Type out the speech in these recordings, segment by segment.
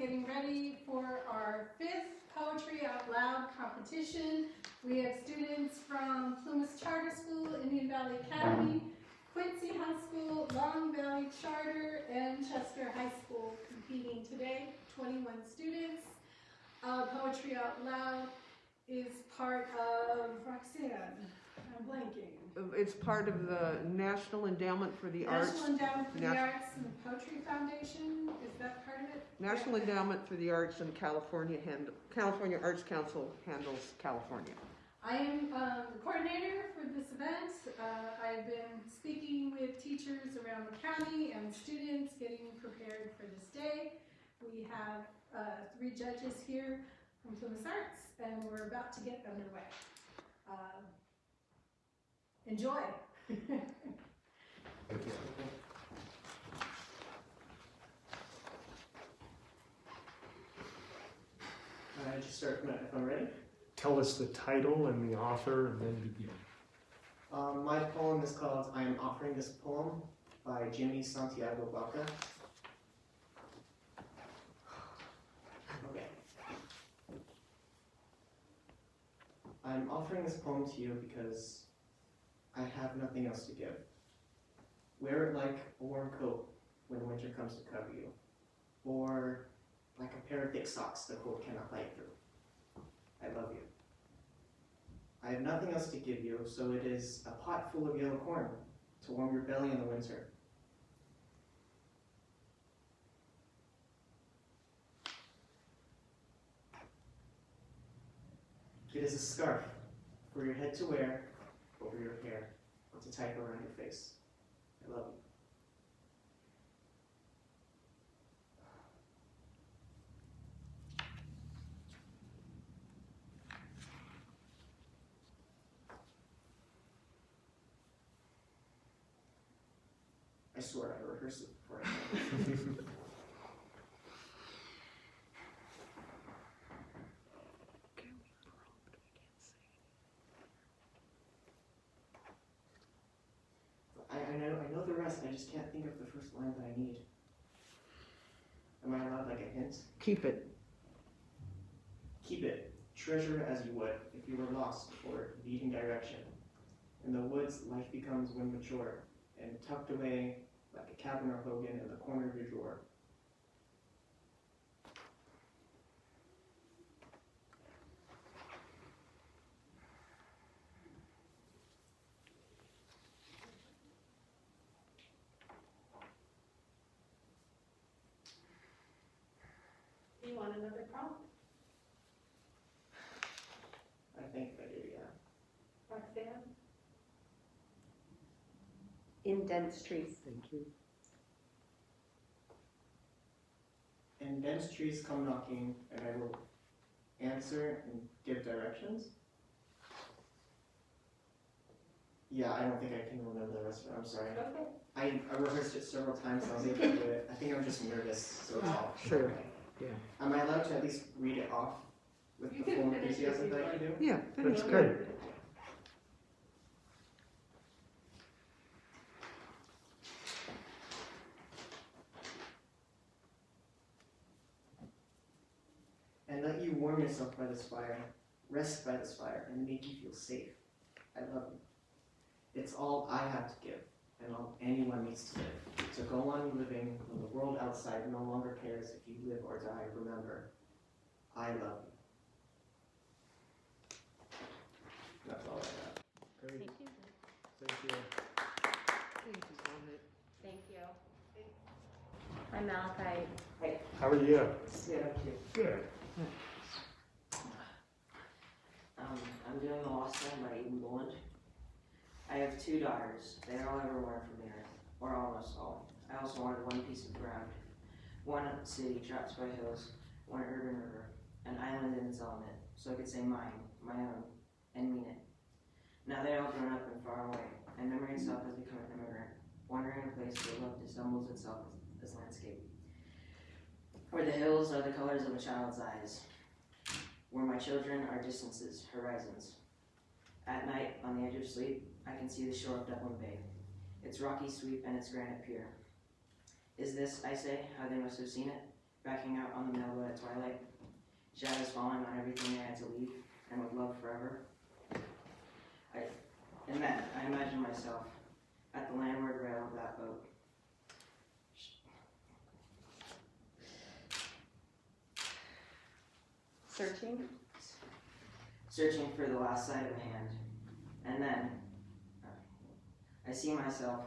getting ready for our 5th Poetry Out Loud competition. We have students from Plumas Charter School, Indian Valley Academy, Quincy High School, Long Valley Charter, and Chester High School competing today. 21 students. Poetry Out Loud is part of, Roxanne, I'm blanking. It's part of the National Endowment for the Arts. National Endowment for the Arts and the Poetry Foundation, is that part of it? National Endowment for the Arts and California Arts Council handles California. I am the coordinator for this event. I've been speaking with teachers around the county and students getting prepared for this day. We have 3 judges here from Plumas Arts, and we're about to get underway. Enjoy. Thank you. Just start if I'm ready. Tell us the title and the author, and then begin. My poem is called "I Am Offering This Poem" by Jimmy Santiago Baca. Okay. I'm offering this poem to you because I have nothing else to give. Wear it like a warm coat when winter comes to cover you, or like a pair of thick socks the cold cannot bite through. I love you. I have nothing else to give you, so it is a pot full of yellow corn to warm your belly in the winter. It is a scarf for your head to wear over your hair, or to tie around your face. I love you. I swear I rehearsed it before I I know the rest, I just can't think of the first line that I need. Am I allowed like a hint? Keep it. Keep it, treasure it as you would if you were lost or needing direction. In the woods, life becomes when mature and tucked away like a cabin or hogan in the corner of your drawer. You want another prompt? I think I do, yeah. Roxanne? In dense trees. Thank you. And dense trees come knocking, and I will answer and give directions. Yeah, I don't think I can remember the rest of it, I'm sorry. Okay. I rehearsed it several times, so I was able to do it. I think I'm just nervous, so it's all. Sure. Okay. Yeah. Am I allowed to at least read it off with You the can full finish it enthusiasm if that you'd I can do? Yeah, That's finish. great. And let you warm yourself by this fire, rest by this fire, and make you feel safe. I love you. It's all I have to give, and all anyone needs to live. So go on living when the world outside no longer cares if you live or die. Remember, I love you. That's all I got. Great. Thank you. Thank you. Thank you, Sonnet. Thank you. I'm Malachi. How are you? Good. I'm doing The Lost Land by Eden Boland. I have 2 daughters. They all ever wanted from the earth, or almost all. I also wanted one piece of ground, one city trapped by hills, one urban river, an island in its element, so I could say mine, my own, and mean it. Now they're all grown up and far away, and memory itself has become an immigrant, wandering a place where love dissembles itself as landscape, where the hills are the colors of a child's eyes, where my children are distances, horizons. At night, on the edge of sleep, I can see the shore of Dublin Bay, its rocky sweep and its granite pier. Is this, I say, how they must have seen it? backing out on the mailboat at twilight. Shadows falling on everything I had to leave and would love forever. And then I imagine myself at the landward rail of that boat. Searching for the last sight of a hand. And then I see myself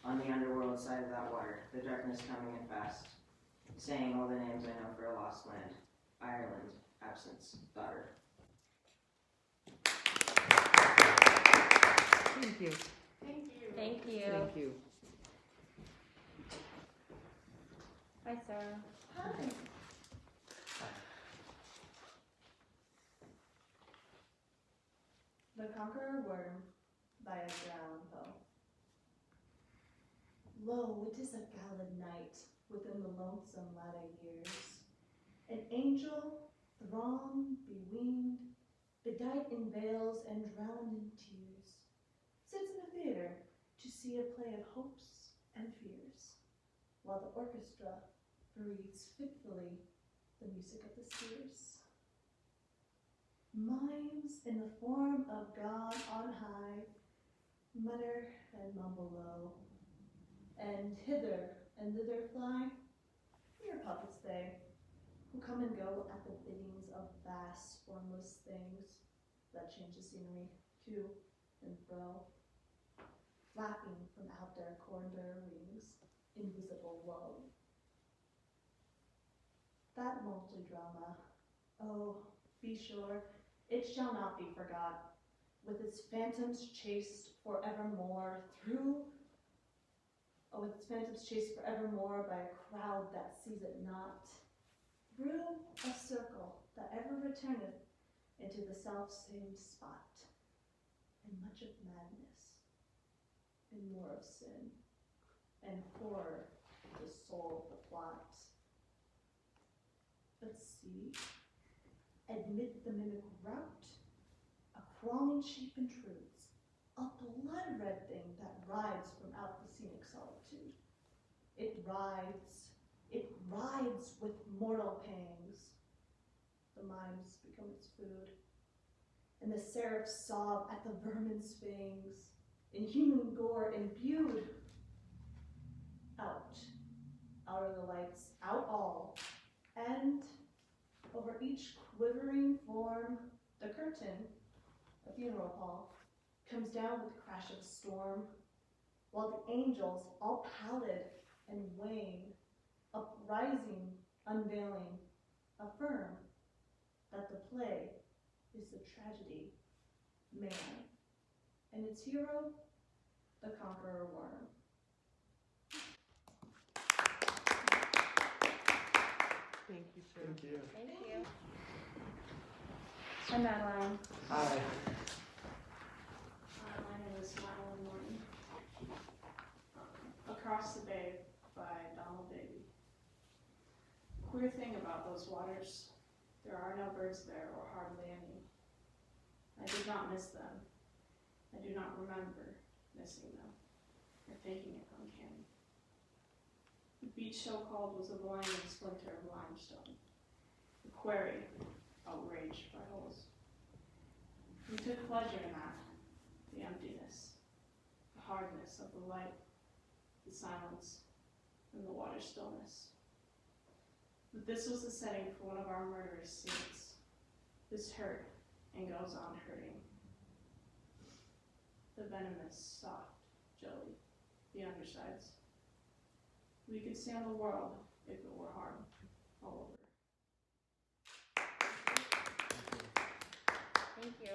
on the underworld side of that water, the darkness coming in fast, saying all the names I know for a lost land. Ireland, absence, daughter. Thank you. Thank you. Thank you. Thank you. Hi, Sarah. Hi. The Conqueror Worm by Edgar Allan Poe. Lo, it is a gala night within the lonesome latter years. An angel, throng, bewinged, bedight in veils and drowned in tears, sits in a theater to see a play of hopes and fears, while the orchestra breathes fitfully the music of the spheres. Mimes in the form of God on high mutter and mumble low, and hither and thither fly mere puppets they, who come and go at the biddings of vast formless things that change the scenery to and fro, flapping from out their corridor wings invisible woe. That multi-drama, oh, be sure, it shall not be forgot, with its phantoms chased forevermore with its phantoms chased forevermore by a crowd that sees it not, through a circle that ever returneth into the self-same spot, and much of madness, and more of sin, and horror the soul of the plot. But see, amid the mimic rout, a crawling shape intrudes, a blood-red thing that rides from out the scenic solitude. It rides with mortal pangs. The mimes become its food, and the seraphs sob at the vermin's fangs, in human gore imbued. Out are the lights, out all, and over each quivering form, the curtain, a funeral hall, comes down with the crash of a storm, while the angels, all pallid and wan, uprising, unveiling, affirm that the play is the tragedy, man, and its hero, the conqueror worm. Thank you, sir. Thank you. Thank you. I'm Madeline. Hi. My name is Madeline Morton. Across the Bay by Donald Davy. Queer thing about those waters, there are no birds there or hardly any. I did not miss them. I do not remember missing them or thinking it uncanny. The beach so-called was a blinding splinter of limestone. The quarry, outraged by holes. We took pleasure in that, the emptiness, the hardness of the light, the silence, and the water stillness. But this was the setting for one of our murderous scenes. This hurt and goes on hurting. The venomous, soft jelly, the undersides. We could stand the world if it were hard, all over. Thank you.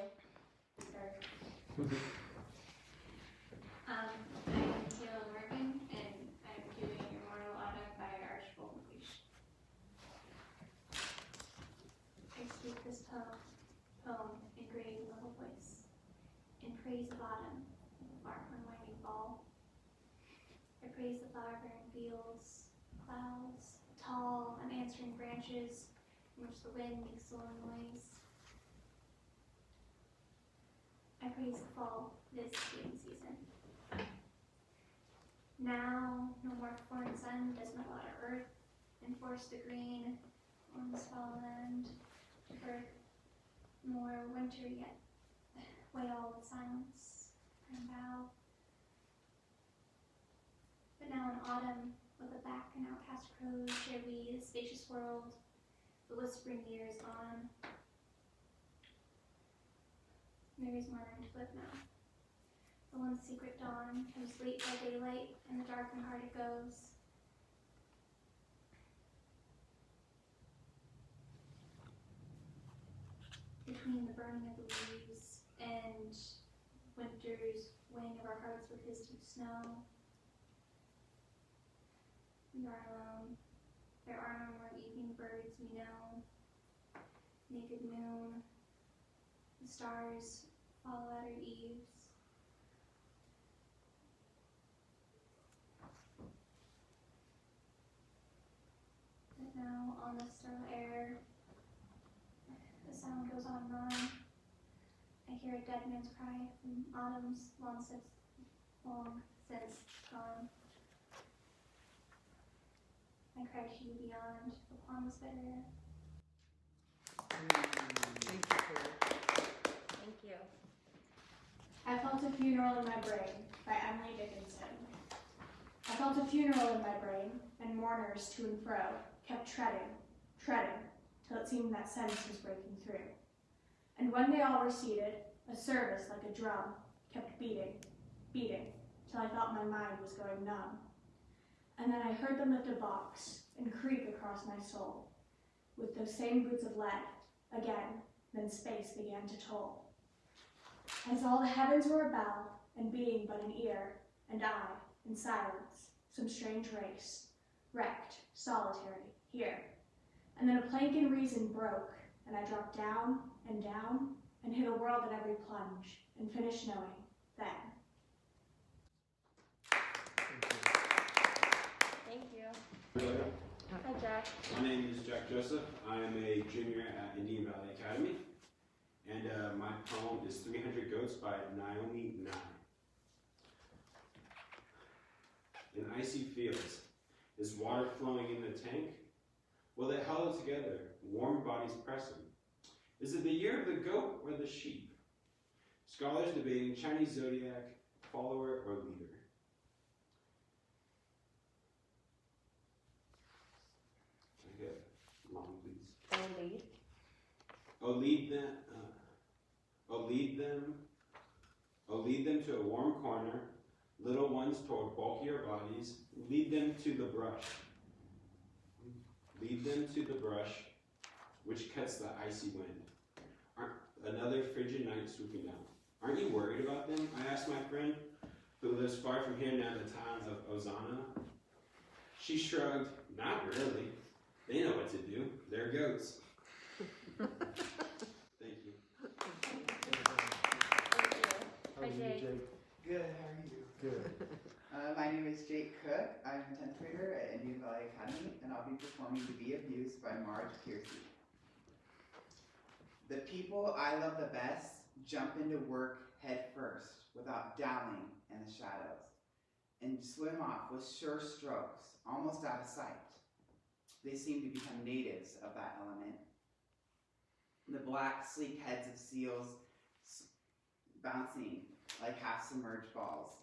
I'm Kayla Morgan, and I'm doing Immortal Autumn by Archibald MacLeish. I speak this poem in grave level voice, in praise of autumn, far from winding fall. I praise the flower-bearing fields, clouds, tall, unanswering branches, in which the wind makes sullen noise. I praise the fall, this green season. Now, no more foreign sun does not water earth enforce the green on this fall land, to birth more winter yet wail with silence and bow. But now in autumn, with a back and outcast crows, share we the spacious world, the whispering years on. There is more room to live now. The one secret dawn comes late by daylight, and the dark and hard it goes. Between the burning of the leaves and winter's weighing of our hearts with his deep snow, we are alone. There are no more evening birds we know. Naked moon, the stars fall at our eaves. But now on the still air, the sound goes on and on. I hear a dead man's cry from autumn's long since gone. I cry to you beyond upon this bitter air. Thank you, Claire. Thank you. I felt a funeral in my brain by Emily Dickinson. I felt a funeral in my brain, and mourners to and fro kept treading, till it seemed that sense was breaking through. And when they all were seated, a service like a drum kept beating, till I felt my mind was going numb. And then I heard them lift a box and creak across my soul, with those same boots of lead, again, then space began to toll. As all the heavens were a bell, and being but an ear, and I, in silence, some strange race, wrecked, solitary, here. And then a plank in reason broke, and I dropped down, and hit a world at every plunge, and finished knowing, then. Thank you. Hi, Jack. My name is Jack Joseph. I am a junior at Indian Valley Academy, and my poem is 300 Goats by Naomi Nye. In icy fields, is water flowing in the tank? Will they huddle together, warm bodies pressing? Is it the year of the goat or the sheep? Scholars debating Chinese zodiac, follower or leader. Okay, long please. Oh, lead. Oh lead them to a warm corner, little ones toward bulkier bodies, lead them to the brush. Lead them to the brush, which cuts the icy wind. Another frigid night swooping down. Aren't you worried about them? I asked my friend, who lives far from here now in the town of Ozana. She shrugged, not really. They know what to do. They're goats. Thank you. How are you, Jake? Good, how are you? Good. My name is Jake Cook. I'm a 10th grader at Indian Valley Academy, and I'll be performing To Be Abused by Marge Kiersey. The people I love the best jump into work head first, without dallying in the shadows, and swim off with sure strokes, almost out of sight. They seem to become natives of that element. The black, sleek heads of seals bouncing like half-submerged balls.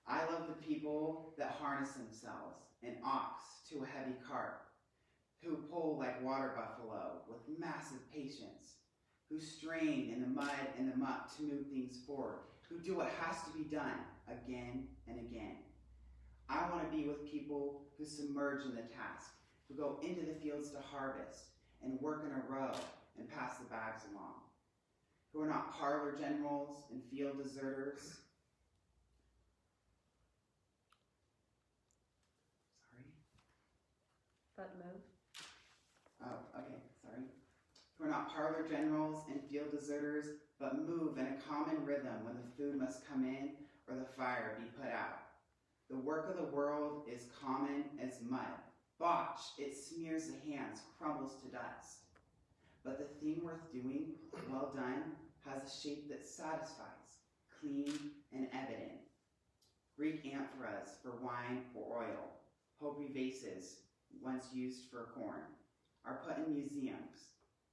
I love the people that harness themselves, an ox to a heavy cart, who pull like water buffalo with massive patience, who strain in the mud and the muck to move things forward, who do what has to be done again and again. I want to be with people who submerge in the task, who go into the fields to harvest and work in a row and pass the bags along, who are not parlor generals and field deserters. Sorry? But move. Oh, okay, sorry. Who are not parlor generals and field deserters, but move in a common rhythm when the food must come in or the fire be put out. The work of the world is common as mud. Botched, it smears the hands, crumbles to dust. But the thing worth doing, well done, has a shape that satisfies, clean and evident. Greek amphoras for wine or oil, Hopi vases, once used for corn, are put in museums,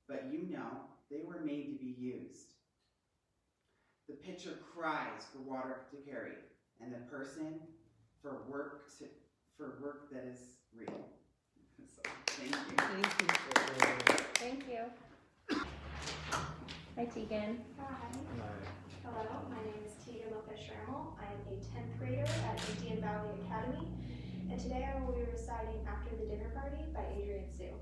but you know they were made to be used. The pitcher cries for water to carry, and the person for work that is real. So, thank you. Thank you. Thank you. Hi, Tegan. Hi. Right. Hello, my name is Tegan Lopez-Schrammel. I am a 10th grader at Indian Valley Academy, and today I will be reciting After the Dinner Party by Adrian Sue.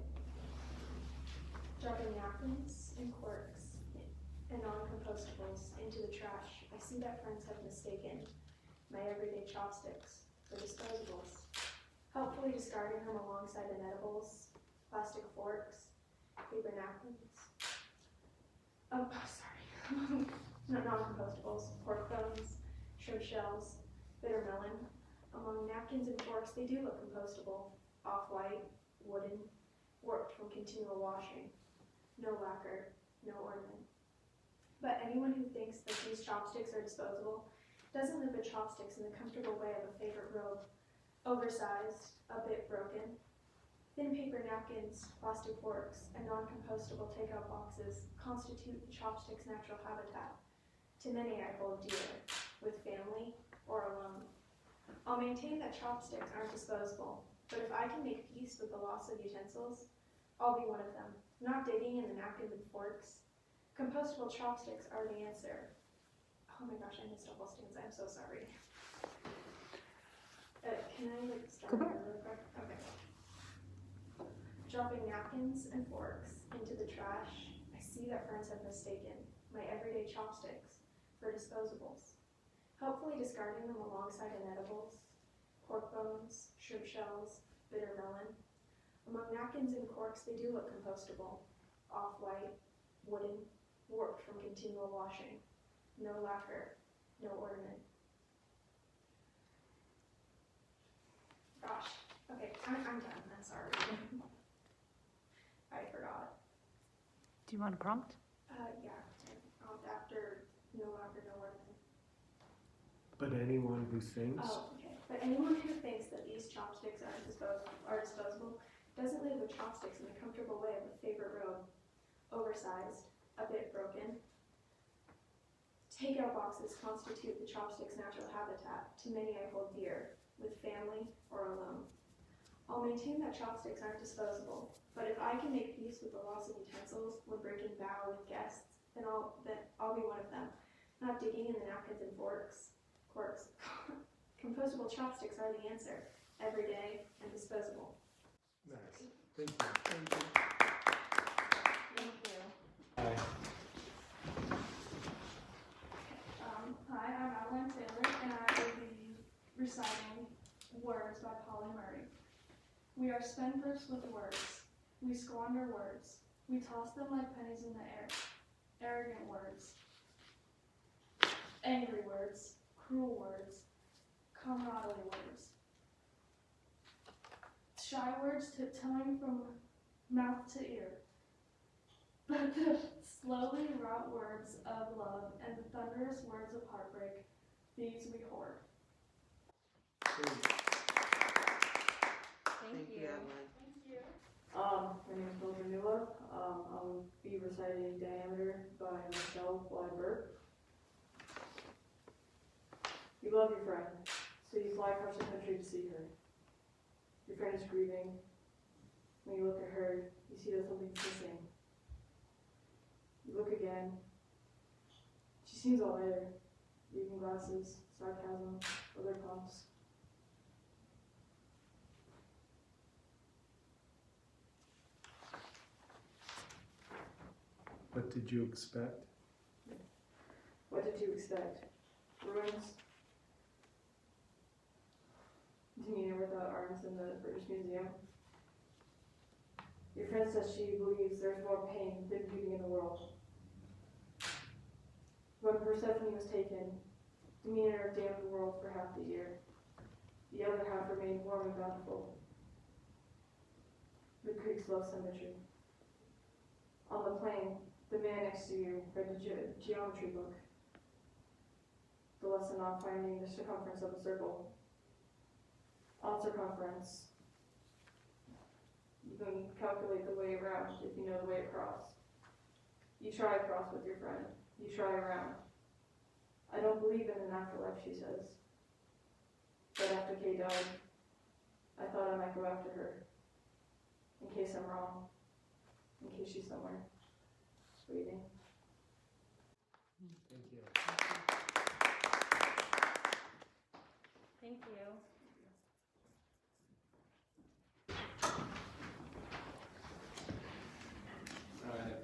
Dropping napkins and corks and non-compostables into the trash, I see that friends have mistaken my everyday chopsticks for disposables. Helpfully discarding them alongside inedibles, plastic forks, paper napkins. Oh, sorry. Non-compostables, pork bones, shrimp shells, bitter melon. Among napkins and forks, they do look compostable, off-white, wooden, warped from continual washing. No lacquer, no ornament. But anyone who thinks that these chopsticks are disposable doesn't live with chopsticks in the comfortable way of a favorite robe. Oversized, a bit broken. Thin paper napkins, plastic forks, and non-compostable takeout boxes constitute the chopstick's natural habitat. To many I hold dear, with family or alone. I'll maintain that chopsticks aren't disposable, but if I can make peace with the loss of utensils, I'll be one of them, not digging in the napkins and forks. Compostable chopsticks are the answer. Oh my gosh, I missed a whole stanza, I'm so sorry. Can I start over real quick? Okay. Dropping napkins and forks into the trash, I see that friends have mistaken my everyday chopsticks for disposables. Helpfully discarding them alongside inedibles, pork bones, shrimp shells, bitter melon. Among napkins and corks, they do look compostable, off-white, wooden, warped from continual washing. No lacquer, no ornament. Gosh, okay, I'm done, I'm sorry. I forgot. Do you want a prompt? Yeah, after no lacquer, no ornament. But anyone who thinks, Oh, okay. But anyone who thinks that these chopsticks are disposable doesn't live with chopsticks in the comfortable way of a favorite robe. Oversized, a bit broken. Takeout boxes constitute the chopstick's natural habitat. To many I hold dear, with family or alone. I'll maintain that chopsticks aren't disposable, but if I can make peace with the loss of utensils when breaking bow with guests, then I'll be one of them, not digging in the napkins and forks. Compostable chopsticks are the answer, everyday and disposable. nice. Thank you. Thank you. Thank you. Hi. Hi, I'm Adeline Taylor, and I will be reciting Words by Polly Murray. We are spendthrifts with words. We squander words. We toss them like pennies in the air. Arrogant words. Angry words. Cruel words. Camaraderie words. Shy words tiptoeing from mouth to ear. But the slowly wrought words of love and the thunderous words of heartbreak, these we hoard. Thank you. Adeline. My name is Mildred Newell. I'll be reciting Diameter by Michelle Blyberg. You love your friend, so you fly across the country to see her. Your friend is grieving. When you look at her, you see that something's missing. You look again. She seems all there. Evening glasses, sarcasm, other pumps. What did you expect? What did you expect? Ruins? Demeanor without arms in the British Museum? Your friend says she believes there's more pain than beauty in the world. When Persephone was taken, Demeanor damned the world for half the year. The other half remained warm and bountiful. The creek's low symmetry. On the plain, the man next to you read a geometry book. The lesson on finding the circumference of a circle. On circumference, You can calculate the way around if you know the way across. You try across with your friend. You try around. I don't believe in an afterlife, she says. But after Kay died, I thought I might go after her. In case I'm wrong. In case she's somewhere. Breathing. Thank you. Thank you. Alright.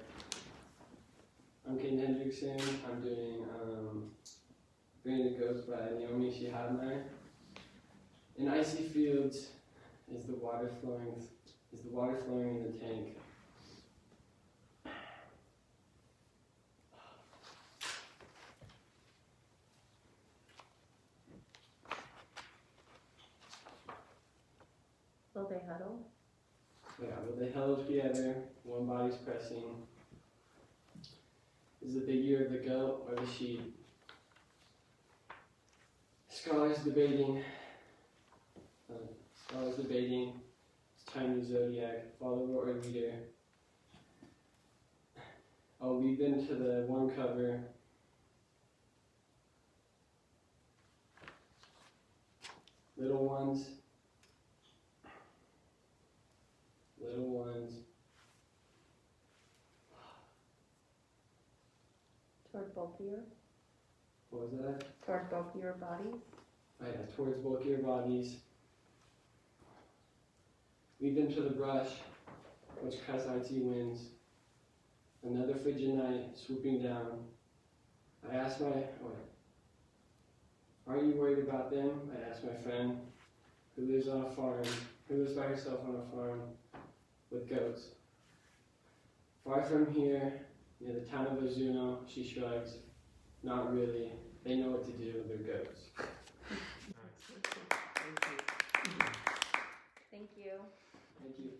I'm Caden Hendrickson. I'm doing Bring the Ghost by Naomi Shihadmeier. In icy fields is the water flowing in the tank. Will they huddle? Yeah, but they held together, one body's pressing. Is it the year of the goat or the sheep? Scholars debating, Chinese zodiac, follower or leader. I'll lead them to the one cover. Little ones. Toward bulkier? What was that? Toward bulkier bodies? Right, towards bulkier bodies. Lead them to the brush, which cuts icy winds. Another frigid night swooping down. I asked aren't you worried about them? I asked my friend, who lives by herself on a farm with goats. Far from here, near the town of Ozuno, she shrugs. Not really. They know what to do with their goats. Thank you. Thank you.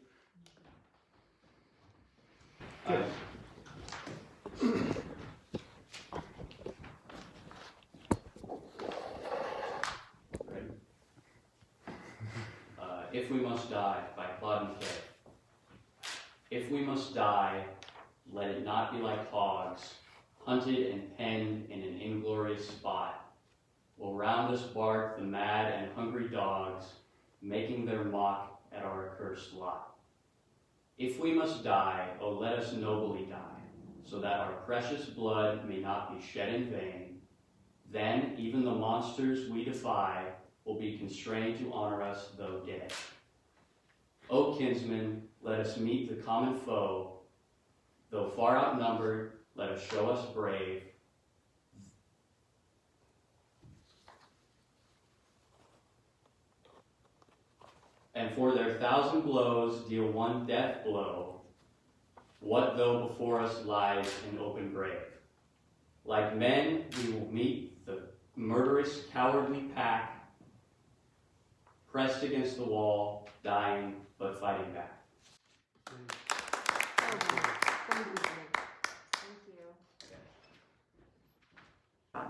If We Must Die by Claude McKay. If we must die, let it not be like hogs, hunted and penned in an inglorious spot, while round us bark the mad and hungry dogs, making their mock at our accursed lot. If we must die, oh let us nobly die, so that our precious blood may not be shed in vain. Then even the monsters we defy will be constrained to honor us though dead. O kinsmen, let us meet the common foe. Though far outnumbered, let us show us brave. And for their 1,000 blows, deal one death blow. What though before us lies an open grave? Like men, we will meet the murderous, cowardly pack, pressed against the wall, dying but fighting back. Thank you. Hi,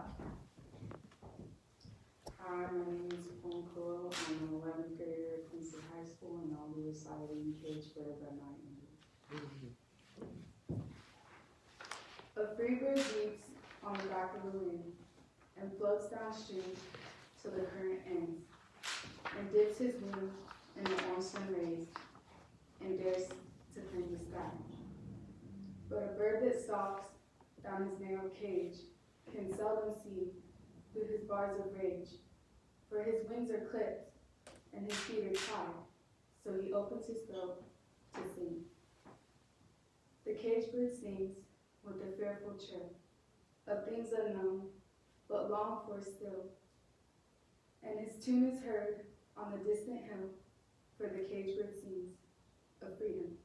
my name is Pong Kuo. I'm an 11th grader at Quincy High School, and I'll be reciting Cage Bird by Night. A free bird leaps on the back of the wind and floats downstream till the current ends, and dips his wings in the orange sun rays, and dares to fend the sky. But a bird that stalks down his narrow cage can seldom see through his bars of rage, for his wings are clipped and his feet are tied, so he opens his throat to sing. The cage bird sings with a fearful chirp of things unknown, but longed for still, and his tune is heard on the distant hill, for the cage bird sings of freedom.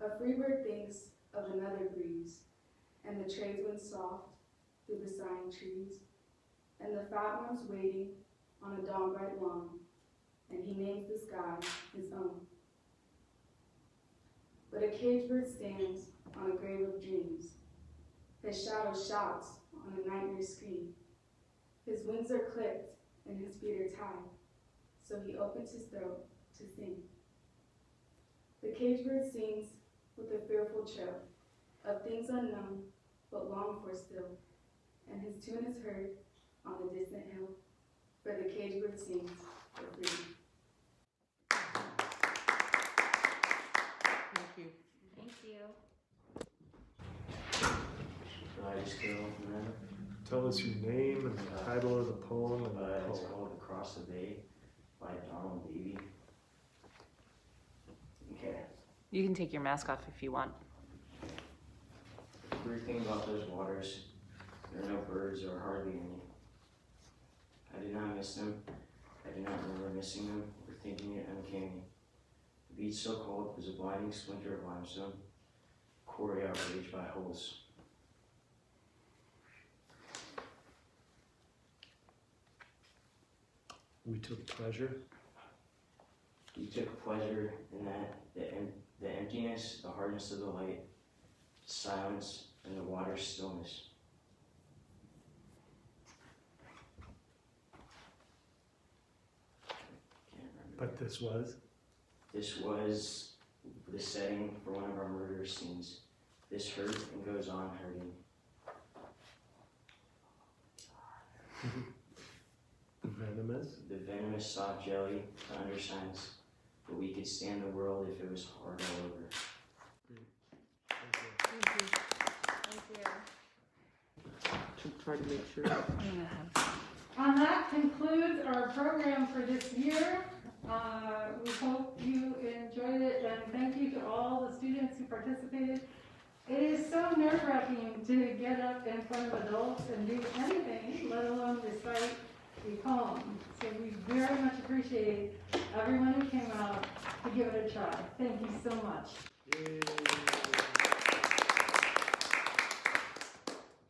A free bird thinks of another breeze, and the trades wind soft through the sighing trees, and the fat ones waiting on a dawn bright lawn, and he names the sky his own. But a cage bird stands on a grave of dreams. His shadow shouts on a nightmare scream. His wings are clipped and his feet are tied, so he opens his throat to sing. The cage bird sings with a fearful trill of things unknown, but longed for still, and his tune is heard on the distant hill, where the cage bird sings for freedom. Thank you. Thank you. So I just go from there. Tell us your name and the title of the poem and the It's poem. called Across the Bay by Donald Davy. Okay. You can take your mask off if you want. Weird thing about those waters, there are no birds or hardly any. I did not miss them. I do not remember missing them or thinking it uncanny. The beach so cold was a blinding splinter of limestone, quarry outraged by holes. We took pleasure. We took pleasure in that, the emptiness, the hardness of the light, the silence, and the water's stillness. But this was? This was the setting for one of our murder scenes. This hurt and goes on hurting. Venomous? The venomous soft jelly, the undersigns, but we could stand the world if it was hard all over. Thank you. To try to make sure. And that concludes our program for this year. We hope you enjoyed it, and thank you to all the students who participated. It is so nerve-wracking to get up in front of adults and do anything, let alone recite a poem. So we very much appreciate everyone who came out to give it a try. Thank you so much. Yay.